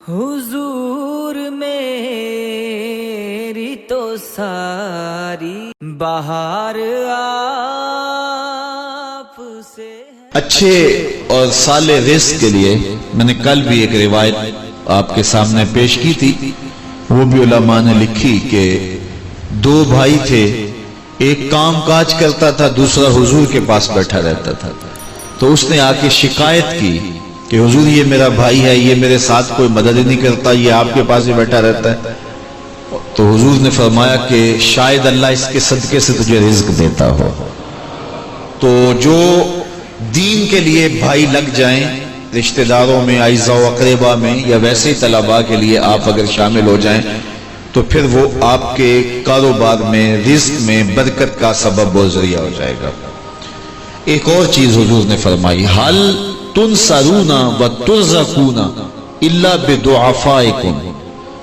حضور میری تو ساری بہار آپ سے ہے۔ اچھے اور صالح رزق کے لیے میں نے کل بھی ایک روایت آپ کے سامنے پیش کی تھی، وہ بھی علماء نے لکھی کہ دو بھائی تھے، ایک کام کاج کرتا تھا، دوسرا حضور کے پاس بیٹھا رہتا تھا۔ تو اس نے آ کے شکایت کی کہ حضور یہ میرا بھائی ہے، یہ میرے ساتھ کوئی مدد نہیں کرتا، یہ آپ کے پاس ہی بیٹھا رہتا ہے۔ تو حضور نے فرمایا کہ شاید اللہ اس کے صدقے سے تجھے رزق دیتا ہو۔ تو جو دین کے لیے بھائی لگ جائیں، رشتہ داروں میں، اعزاء و اقربا میں، یا ویسے ہی طلباء کے لیے آپ اگر شامل ہو جائیں تو پھر وہ آپ کے کاروبار میں، رزق میں برکت کا سبب و ذریعہ ہو جائے گا۔ ایک اور چیز حضور نے فرمائی، حل تنصرون وترزقون الا بدعفائکم،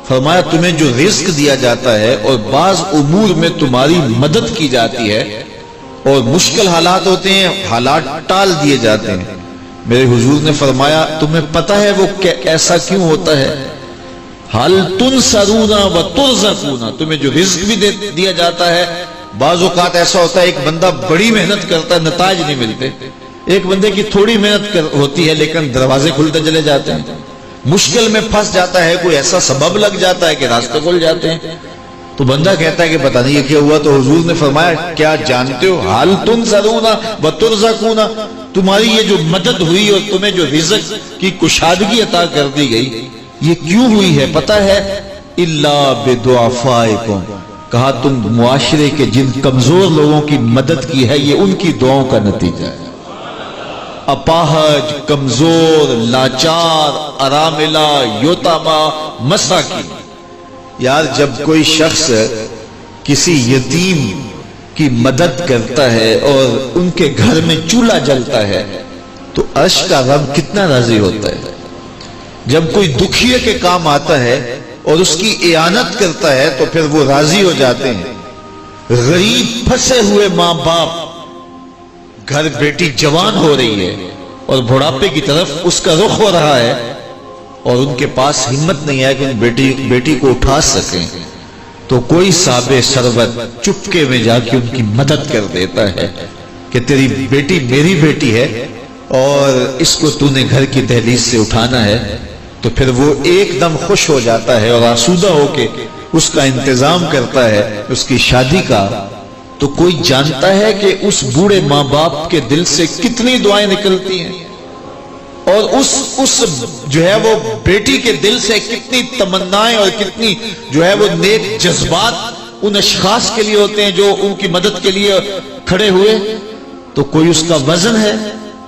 فرمایا تمہیں جو رزق دیا جاتا ہے اور بعض امور میں تمہاری مدد کی جاتی ہے اور مشکل حالات ہوتے ہیں، حالات ٹال دیے جاتے ہیں۔ میرے حضور نے فرمایا تمہیں پتہ ہے وہ ایسا کیوں ہوتا ہے؟ حل تنصرون وترزقون، تمہیں جو رزق بھی دیا جاتا ہے، بعض اوقات ایسا ہوتا ہے ایک بندہ بڑی محنت کرتا ہے، نتائج نہیں ملتے، ایک بندے کی تھوڑی محنت ہوتی ہے لیکن دروازے کھلتے چلے جاتے ہیں، مشکل میں پھنس جاتا ہے، کوئی ایسا سبب لگ جاتا ہے کہ راستے کھل جاتے ہیں، تو بندہ کہتا ہے کہ پتہ نہیں یہ کیا ہوا۔ تو حضور نے فرمایا کیا جانتے ہو، حل تنصرون وترزقون، تمہاری یہ جو مدد ہوئی اور تمہیں جو رزق کی کشادگی عطا کر دی گئی، یہ کیوں ہوئی ہے پتہ ہے؟ الا بدعفائکم، کہا تم معاشرے کے جن کمزور لوگوں کی مدد کی ہے یہ ان کی دعاؤں کا نتیجہ ہے۔ اپاہج، کمزور، لاچار، اراملہ، یتامہ، مساکین، یار جب کوئی شخص کسی یتیم کی مدد کرتا ہے اور ان کے گھر میں چولہا جلتا ہے تو عرش کا رب کتنا راضی ہوتا ہے۔ جب کوئی دکھیے کے کام آتا ہے اور اس کی اعانت کرتا ہے تو پھر وہ راضی ہو جاتے ہیں۔ غریب پھنسے ہوئے ماں باپ، گھر بیٹی جوان ہو رہی ہے اور بڑھاپے کی طرف اس کا رخ ہو رہا ہے اور ان کے پاس ہمت نہیں ہے کہ بیٹی کو اٹھا سکیں، تو کوئی صاحب ثروت چپکے میں جا کے ان کی مدد کر دیتا ہے کہ تیری بیٹی میری بیٹی ہے اور اس کو تو نے گھر کی دہلیز سے اٹھانا ہے، تو پھر وہ ایک دم خوش ہو جاتا ہے اور آسودہ ہو کے اس کا انتظام کرتا ہے اس کی شادی کا۔ تو کوئی جانتا ہے کہ اس بوڑھے ماں باپ کے دل سے کتنی دعائیں نکلتی ہیں اور اس جو ہے وہ بیٹی کے دل سے کتنی تمنائیں اور کتنی جو ہے وہ نیک جذبات ان اشخاص کے لیے ہوتے ہیں جو ان کی مدد کے لیے کھڑے ہوئے۔ تو کوئی اس کا وزن ہے؟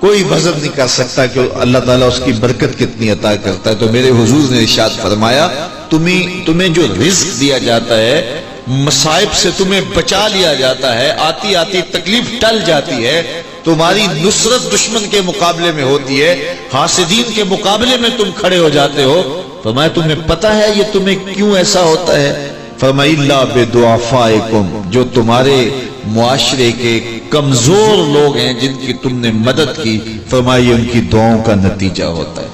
کوئی وزن نہیں کر سکتا کہ اللہ تعالیٰ اس کی برکت کتنی عطا کرتا ہے۔ تو میرے حضور نے ارشاد فرمایا تمہیں جو رزق دیا جاتا ہے، مصائب سے تمہیں بچا لیا جاتا ہے، آتی آتی تکلیف ٹل جاتی ہے، تمہاری نصرت دشمن کے مقابلے میں ہوتی ہے، حاسدین کے مقابلے میں تم کھڑے ہو جاتے ہو، فرمایا تمہیں پتہ ہے یہ تمہیں کیوں ایسا ہوتا ہے؟ فرمایا الا بدعفائکم، جو تمہارے معاشرے کے کمزور لوگ ہیں جن کی تم نے مدد کی، فرمایا یہ ان کی دعاؤں کا نتیجہ ہوتا ہے۔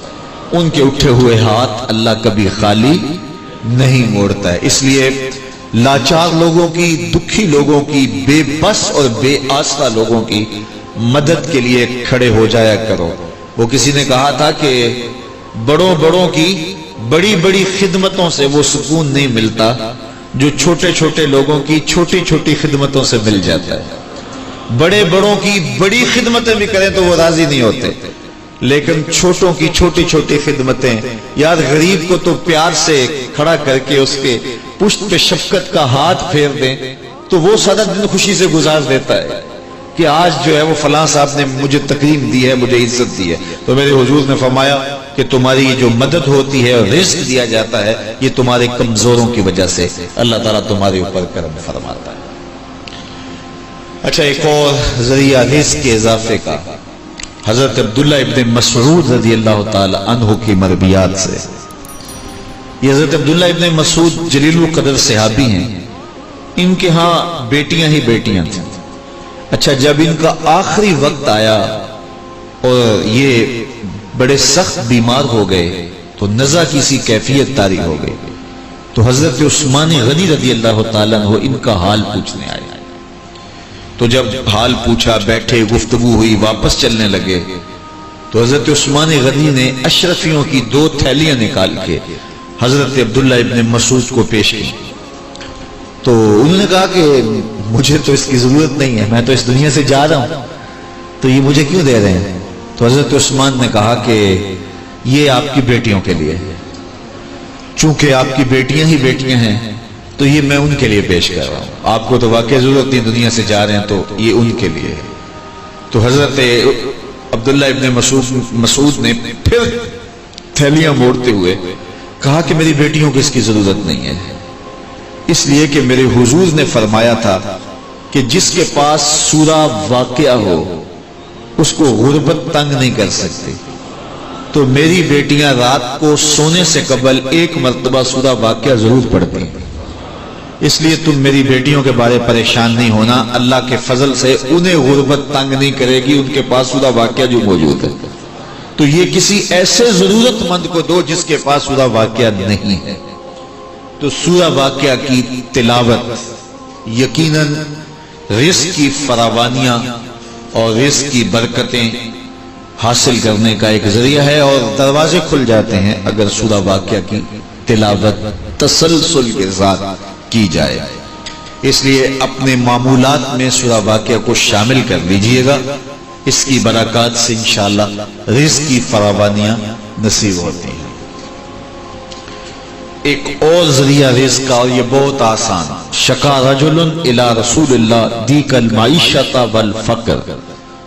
ان کے اٹھے ہوئے ہاتھ اللہ کبھی خالی نہیں موڑتا ہے۔ اس لیے لاچار لوگوں کی، دکھی لوگوں کی، بے بس اور بے آسرا لوگوں کی مدد کے لیے کھڑے ہو جایا کرو۔ وہ کسی نے کہا تھا کہ بڑوں کی بڑی بڑی خدمتوں سے وہ سکون نہیں ملتا جو چھوٹے چھوٹے لوگوں کی چھوٹی چھوٹی خدمتوں سے مل جاتا ہے۔ بڑوں کی بڑی خدمتیں بھی کریں تو وہ راضی نہیں ہوتے، لیکن چھوٹوں کی چھوٹی چھوٹی خدمتیں، یار غریب کو تو پیار سے کھڑا کر کے اس کے پشت پہ شفقت کا ہاتھ پھیر دیں تو وہ سارا دن خوشی سے گزار دیتا ہے کہ آج جو ہے وہ فلاں صاحب نے مجھے تکریم دی ہے، مجھے عزت دی ہے۔ تو میرے حضور نے فرمایا کہ تمہاری جو مدد ہوتی ہے اور رزق دیا جاتا ہے یہ تمہارے کمزوروں کی وجہ سے اللہ تعالیٰ تمہارے اوپر کرم فرماتا ہے۔ اچھا، ایک اور ذریعہ رزق کے اضافے کا حضرت عبداللہ ابن مسعود رضی اللہ تعالی عنہ کی مرویات سے۔ یہ حضرت عبداللہ ابن مسعود جلیل القدر صحابی ہیں، ان کے ہاں بیٹیاں ہی بیٹیاں تھیں۔ اچھا، جب ان کا آخری وقت آیا اور یہ بڑے سخت بیمار ہو گئے تو تو نزع کی سی کیفیت طاری ہو گئی. تو حضرت عثمان غنی رضی اللہ تعالیٰ عنہ ان کا حال پوچھنے آئے. تو جب حال پوچھا، بیٹھے، گفتگو ہوئی، واپس چلنے لگے، تو حضرت عثمان غنی نے اشرفیوں کی 2 تھیلیاں نکال کے حضرت عبداللہ ابن مسعود کو پیش کی. تو انہوں نے کہا کہ مجھے تو اس کی ضرورت نہیں ہے، میں تو اس دنیا سے جا رہا ہوں، تو یہ مجھے کیوں دے رہے ہیں؟ تو حضرت عثمان نے کہا کہ یہ آپ کی بیٹیوں کے لیے ہے، چونکہ آپ کی بیٹیاں ہی بیٹیاں ہیں تو یہ میں ان کے لیے پیش کر رہا ہوں. آپ کو تو واقعی ضرورت نہیں، دنیا سے جا رہے ہیں، تو یہ ان کے لیے ہے. تو حضرت عبداللہ ابن مسعود نے پھر تھیلیاں موڑتے ہوئے کہا کہ میری بیٹیوں کو اس کی ضرورت نہیں ہے، اس لیے کہ میرے حضور نے فرمایا تھا کہ جس کے پاس سورہ واقعہ ہو اس کو غربت تنگ نہیں کر سکتی. تو میری بیٹیاں رات کو سونے سے قبل 1 مرتبہ سورہ واقعہ ضرور پڑھتی ہیں، اس لیے تم میری بیٹیوں کے بارے پریشان نہیں ہونا، اللہ کے فضل سے انہیں غربت تنگ نہیں کرے گی، ان کے پاس سورہ واقعہ جو موجود ہے. تو یہ کسی ایسے ضرورت مند کو دو جس کے پاس سورہ واقعہ نہیں ہے. تو سورہ واقعہ کی تلاوت یقیناً رزق کی فراوانیاں اور رزق کی برکتیں حاصل کرنے کا ایک ذریعہ ہے، اور دروازے کھل جاتے ہیں اگر سورہ واقعہ کی تلاوت تسلسل کے ساتھ کی جائے. اس لیے اپنے معمولات میں سورہ واقعہ کو شامل کر لیجئے گا، اس کی برکات سے انشاءاللہ رزق کی فراوانیاں نصیب ہوتی ہیں. ایک اور ذریعہ رزق کا، اور یہ بہت آسان. شکا رجل الی رسول اللہ دیک المعیشۃ والفقر.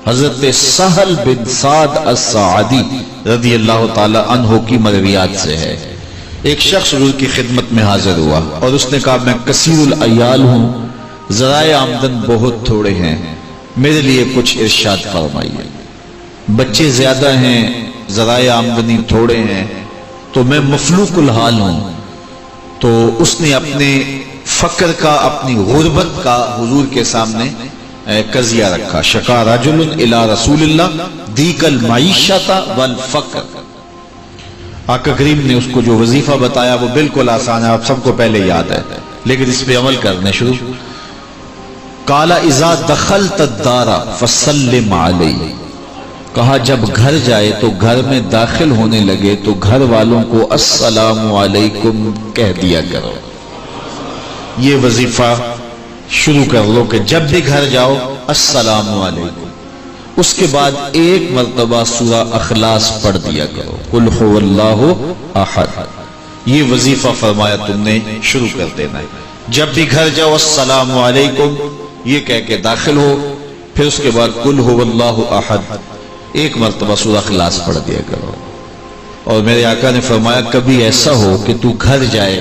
حضرت سہل بن سعد الساعدی رضی اللہ تعالی عنہ کی مرویات سے ہے. ایک شخص حضور کی خدمت میں حاضر ہوا اور اس نے کہا میں کثیر العیال ہوں، ذرائع آمدن بہت تھوڑے ہیں، میرے لیے کچھ ارشاد فرمائیے. بچے زیادہ ہیں، ذرائع آمدنی تھوڑے ہیں، تو میں مفلوق الحال ہوں. تو اس نے اپنے فقر کا، اپنی غربت کا حضور کے سامنے قضیہ رکھا. شکا رجل الی رسول اللہ دیک المعیشۃ والفقر. آقا کریم نے اس کو جو وظیفہ بتایا وہ بالکل آسان ہے، آپ سب کو پہلے یاد ہے، لیکن اس پہ عمل کرنے شروع. قال اذا دخلت الدار فسلم علی. کہا جب گھر جائے تو گھر میں داخل ہونے لگے تو گھر والوں کو السلام علیکم کہہ دیا کرو. یہ وظیفہ شروع کر لو کہ جب بھی گھر جاؤ السلام علیکم. اس کے بعد 1 مرتبہ سورہ اخلاص پڑھ دیا کرو، قل هو اللہ احد. یہ وظیفہ فرمایا تم نے شروع کر دینا ہے. جب بھی گھر جاؤ السلام علیکم یہ کہہ کے داخل ہو، پھر اس کے بعد قل هو اللہ احد 1 مرتبہ سورہ اخلاص پڑھ دیا کرو. اور میرے آقا نے فرمایا کبھی ایسا ہو کہ تو گھر جائے،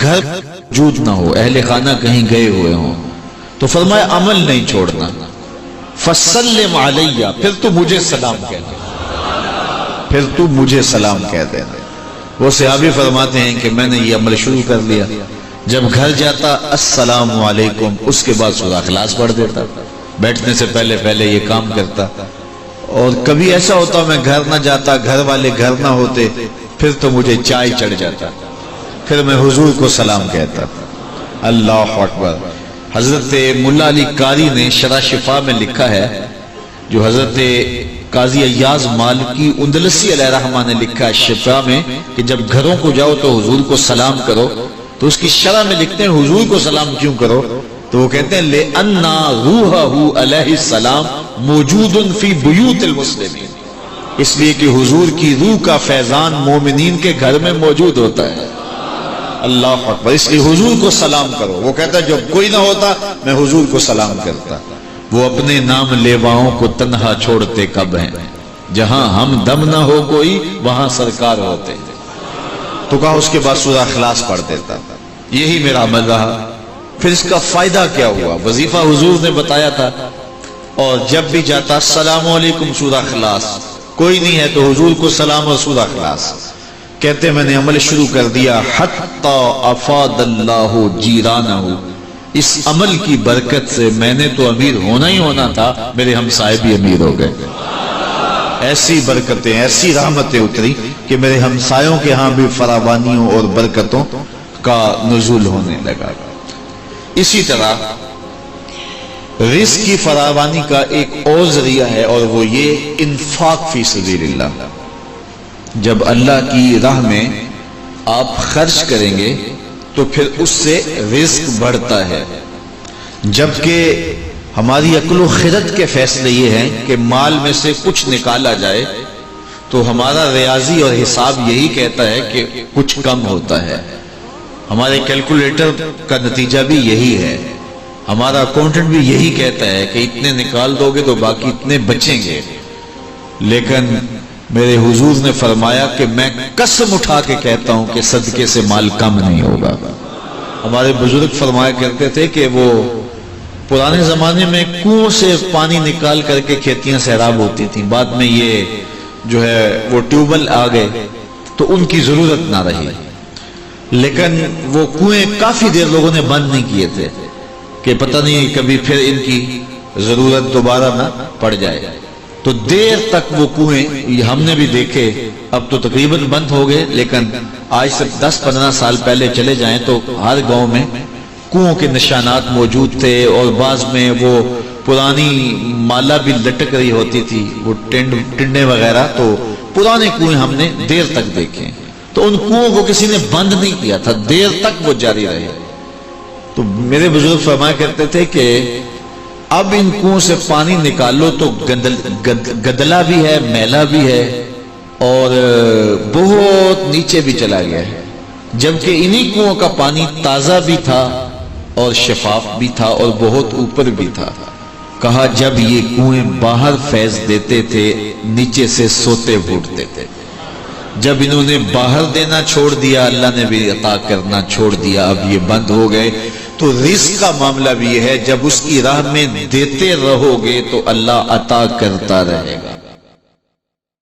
گھر موجود نہ ہو، اہل خانہ کہیں گئے ہوئے ہوں، تو فرمایا عمل نہیں چھوڑنا، فسلم علیہ، پھر تو مجھے سلام کہہ دینا، پھر تو مجھے سلام کہہ دینا. وہ صحابی فرماتے ہیں کہ میں نے یہ عمل شروع کر لیا. جب گھر جاتا السلام علیکم، اس کے بعد سورہ اخلاص پڑھ دیتا، بیٹھنے سے پہلے یہ کام کرتا. اور کبھی ایسا ہوتا میں گھر نہ جاتا، گھر والے گھر نہ ہوتے، پھر تو مجھے چائے چڑھ جاتا، پھر میں حضور کو سلام کہتا. اللہ اکبر. حضرت ملا علی قاری نے شرح شفا میں لکھا ہے، جو حضرت قاضی ایاز مالکی اندلسی علیہ رحمہ نے لکھا ہے شفا میں، کہ جب گھروں کو جاؤ تو حضور کو سلام کرو. تو اس کی شرح میں لکھتے ہیں حضور کو سلام کیوں کرو؟ تو وہ کہتے ہیں لِأَنَّا رُوحَهُ علیہ السلام موجود فی بیوت المسلمین. اس لیے کہ حضور کی روح کا فیضان مومنین کے گھر میں موجود ہوتا ہے. اللہ اکبر. اس لیے حضور کو سلام کرو. وہ کہتا ہے جب کوئی نہ ہوتا میں حضور کو سلام کرتا. وہ اپنے نام لیواؤں کو تنہا چھوڑتے کب ہیں، جہاں ہم دم نہ ہو کوئی وہاں سرکار ہوتے. تو کہا اس کے بعد سورہ اخلاص پڑھ دیتا. یہی میرا عمل رہا. پھر اس کا فائدہ کیا ہوا؟ وظیفہ حضور نے بتایا تھا، اور جب بھی جاتا السلام علیکم سورہ اخلاص، کوئی نہیں ہے تو حضور کو سلام اور سورہ اخلاص. کہتے میں نے عمل شروع کر دیا حتی افاد اللہ جیرانہ. اس عمل کی برکت سے میں نے تو امیر ہونا ہی ہونا تھا، میرے ہمسائے بھی امیر ہو گئے. ایسی برکتیں، ایسی رحمتیں اتری کہ میرے ہمسایوں کے ہاں بھی فراوانیوں اور برکتوں کا نزول ہونے لگا۔ اسی طرح رزق کی فراوانی کا ایک اور ذریعہ ہے، اور وہ یہ انفاق فی سبیل اللہ۔ جب اللہ کی راہ میں آپ خرچ کریں گے تو پھر اس سے رزق بڑھتا ہے، جبکہ ہماری عقل و خرد کے فیصلے یہ ہیں کہ مال میں سے کچھ نکالا جائے تو ہمارا ریاضی اور حساب یہی کہتا ہے کہ کچھ کم ہوتا ہے، ہمارے کیلکولیٹر کا نتیجہ بھی یہی ہے، ہمارا اکاؤنٹنٹ بھی یہی کہتا ہے کہ اتنے نکال دو گے تو باقی اتنے بچیں گے۔ لیکن میرے حضور نے فرمایا کہ میں قسم اٹھا کے کہتا ہوں کہ صدقے سے مال کم نہیں ہوگا۔ ہمارے بزرگ فرمایا کرتے تھے کہ وہ پرانے زمانے میں کنویں سے پانی نکال کر کے کھیتیاں سیراب ہوتی تھیں، بعد میں یہ جو ہے وہ ٹیوبل آ گئے تو ان کی ضرورت نہ رہی، لیکن وہ کنویں کافی دیر لوگوں نے بند نہیں کیے تھے کہ پتہ نہیں کبھی پھر ان کی ضرورت دوبارہ نہ پڑ جائے، تو دیر تک وہ کنویں ہم نے بھی دیکھے، اب تو تقریباً بند ہو گئے، لیکن آج سے 10-15 سال پہلے چلے جائیں تو ہر گاؤں میں کنووں کے نشانات موجود تھے، اور بعض میں وہ پرانی مالا بھی لٹک رہی ہوتی تھی، وہ ٹنڈے وغیرہ، تو پرانے کنویں ہم نے دیر تک دیکھے، تو ان کنووں کو کسی نے بند نہیں کیا تھا، دیر تک وہ جاری رہے۔ تو میرے بزرگ فرمایا کرتے تھے کہ اب ان کنووں سے پانی نکالو تو گدلا بھی ہے، میلا بھی ہے، اور بہت نیچے بھی چلا گیا ہے، جبکہ انہی کنووں کا پانی تازہ بھی تھا اور شفاف بھی تھا اور بہت اوپر بھی تھا۔ کہا جب یہ کنویں باہر فیض دیتے تھے نیچے سے سوتے پھوٹتے تھے، جب انہوں نے باہر دینا چھوڑ دیا اللہ نے بھی عطا کرنا چھوڑ دیا، اب یہ بند ہو گئے۔ تو رزق کا معاملہ بھی یہ ہے، جب اس کی راہ میں دیتے رہو گے تو اللہ عطا کرتا رہے گا۔